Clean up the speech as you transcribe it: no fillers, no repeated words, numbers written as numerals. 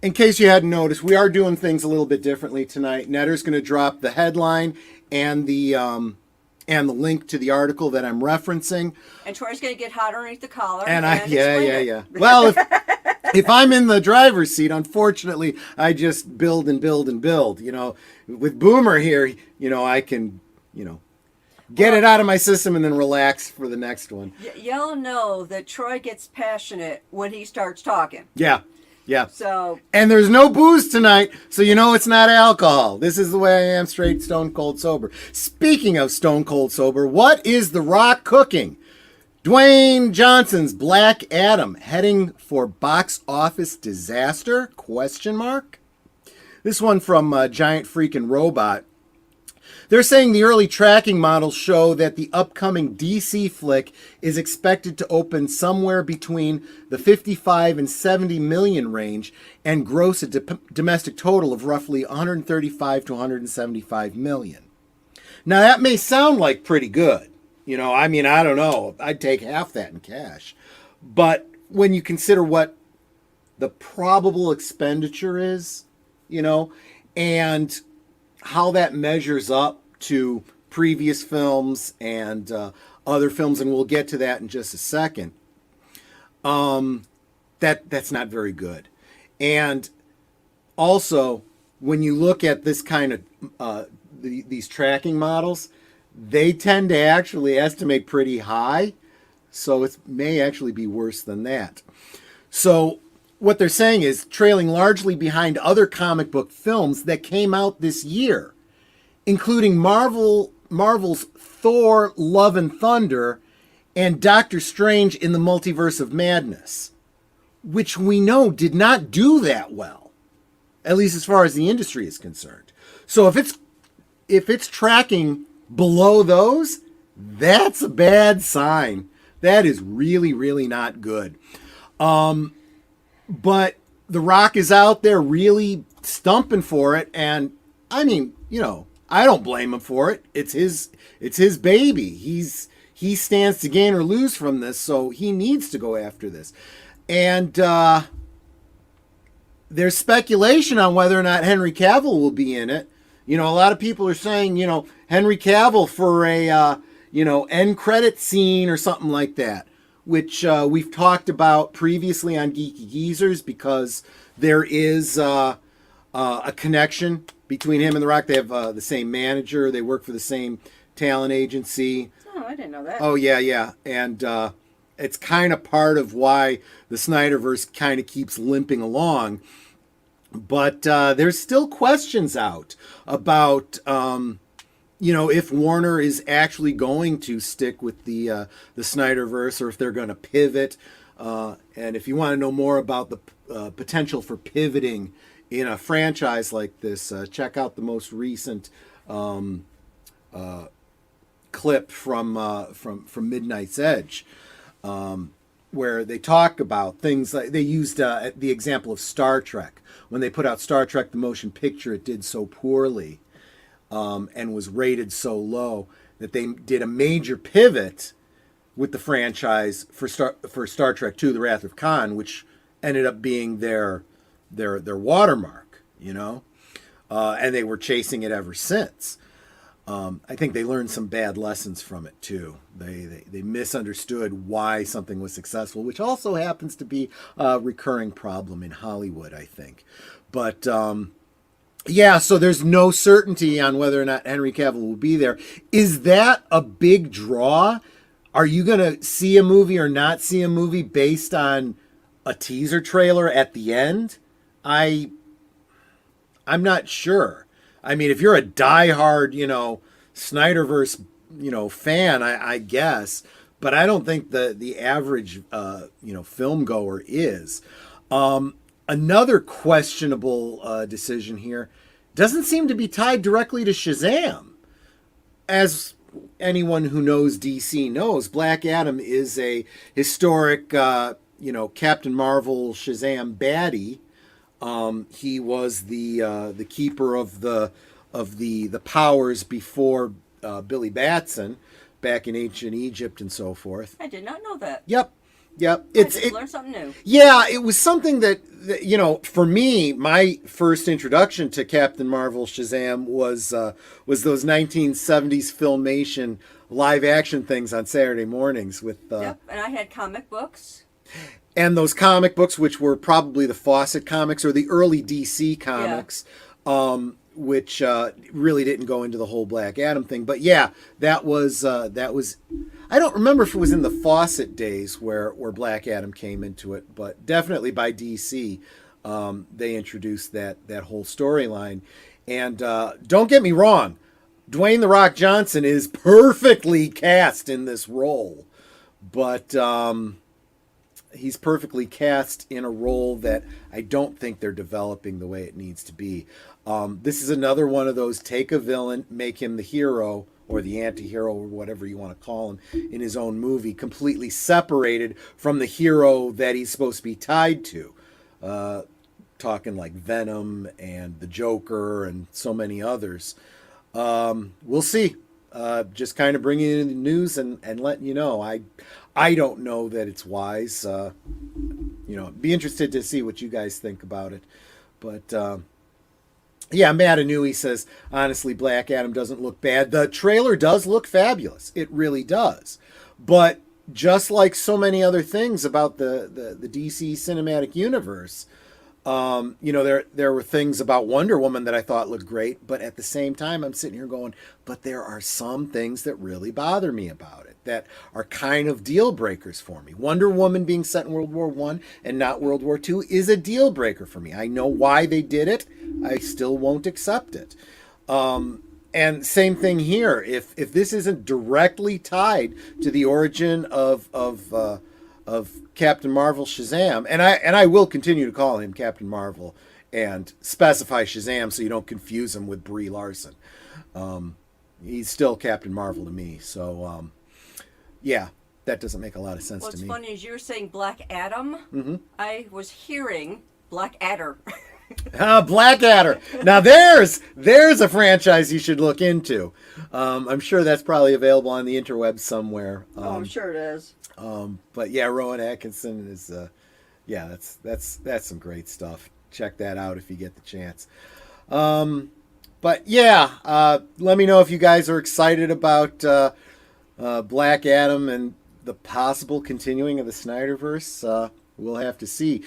in case you hadn't noticed, we are doing things a little bit differently tonight. Netter's going to drop the headline and the link to the article that I'm referencing. And Troy's going to get hot underneath the collar. And yeah. Well, if I'm in the driver's seat, unfortunately, I just build and build and build. You know, with Boomer here, you know, I can, you know, get it out of my system and then relax for the next one. Y'all know that Troy gets passionate when he starts talking. Yeah. So. And there's no booze tonight, so you know it's not alcohol. This is the way I am, straight stone cold sober. Speaking of stone cold sober, what is The Rock cooking? Dwayne Johnson's Black Adam heading for box office disaster? Question mark. This one from Giant Freaking Robot. They're saying the early tracking models show that the upcoming DC flick is expected to open somewhere between the 55 and 70 million range and gross a domestic total of roughly 135 to 175 million. Now that may sound like pretty good. You know, I mean, I don't know. I'd take half that in cash. But when you consider what the probable expenditure is, you know, and how that measures up to previous films and other films, and we'll get to that in just a second, that's not very good. And also, when you look at this kind of these tracking models, they tend to actually estimate pretty high, so it may actually be worse than that. So what they're saying is trailing largely behind other comic book films that came out this year, including Marvel's Thor, Love and Thunder, and Doctor Strange in the Multiverse of Madness, which we know did not do that well, at least as far as the industry is concerned. So if it's tracking below those, that's a bad sign. That is really, really not good. But The Rock is out there really stumping for it, and I mean, you know, I don't blame him for it. It's his baby. He stands to gain or lose from this, so he needs to go after this. And there's speculation on whether or not Henry Cavill will be in it. You know, a lot of people are saying, you know, Henry Cavill for a end credit scene or something like that, which we've talked about previously on Geeky Geezers, because there is a connection between him and The Rock. They have the same manager. They work for the same talent agency. Oh, I didn't know that. Oh, yeah. And it's kind of part of why the Snyderverse kind of keeps limping along. But there's still questions out about, if Warner is actually going to stick with the Snyderverse, or if they're going to pivot. And if you want to know more about the potential for pivoting in a franchise like this, check out the most recent clip from Midnight's Edge, where they talk about things like they used the example of Star Trek. When they put out Star Trek the motion picture, it did so poorly and was rated so low that they did a major pivot with the franchise for Star Trek II: The Wrath of Khan, which ended up being their watermark, you know, and they were chasing it ever since. I think they learned some bad lessons from it too. They misunderstood why something was successful, which also happens to be a recurring problem in Hollywood, I think. But so there's no certainty on whether or not Henry Cavill will be there. Is that a big draw? Are you going to see a movie or not see a movie based on a teaser trailer at the end? I'm not sure. I mean, if you're a diehard, Snyderverse, fan, I guess, but I don't think the average, film goer is. Another questionable decision here doesn't seem to be tied directly to Shazam. As anyone who knows DC knows, Black Adam is a historic, Captain Marvel Shazam baddie. He was the keeper of the powers before Billy Batson back in ancient Egypt and so forth. I did not know that. Yep. Yep. Learn something new. Yeah, it was something that, for me, my first introduction to Captain Marvel Shazam was those 1970s Filmation live action things on Saturday mornings with Yep, and I had comic books. and those comic books, which were probably the Fawcett comics or the early DC comics, which really didn't go into the whole Black Adam thing. But yeah, that was. I don't remember if it was in the Fawcett days where Black Adam came into it, but definitely by DC, they introduced that whole storyline. And don't get me wrong, Dwayne "The Rock" Johnson is perfectly cast in this role, but he's perfectly cast in a role that I don't think they're developing the way it needs to be. This is another one of those take a villain, make him the hero or the anti-hero or whatever you want to call him in his own movie, completely separated from the hero that he's supposed to be tied to. Talking like Venom and the Joker and so many others. We'll see. Just kind of bringing in the news and letting you know. I don't know that it's wise. Be interested to see what you guys think about it. But yeah, Matt Anui says, honestly, Black Adam doesn't look bad. The trailer does look fabulous. It really does. But just like so many other things about the DC cinematic universe, there were things about Wonder Woman that I thought looked great, but at the same time, I'm sitting here going, but there are some things that really bother me about it, that are kind of deal breakers for me. Wonder Woman being set in World War I and not World War II is a deal breaker for me. I know why they did it. I still won't accept it. And same thing here. If this isn't directly tied to the origin of Captain Marvel Shazam, and I will continue to call him Captain Marvel and specify Shazam so you don't confuse him with Brie Larson. He's still Captain Marvel to me. So yeah, that doesn't make a lot of sense to me. What's funny is you were saying Black Adam. Mm-hmm. I was hearing Black Adder. Blackadder. Now there's a franchise you should look into. I'm sure that's probably available on the interwebs somewhere. I'm sure it is. But yeah, Rowan Atkinson is that's some great stuff. Check that out if you get the chance. But yeah, let me know if you guys are excited about Black Adam and the possible continuing of the Snyderverse. We'll have to see.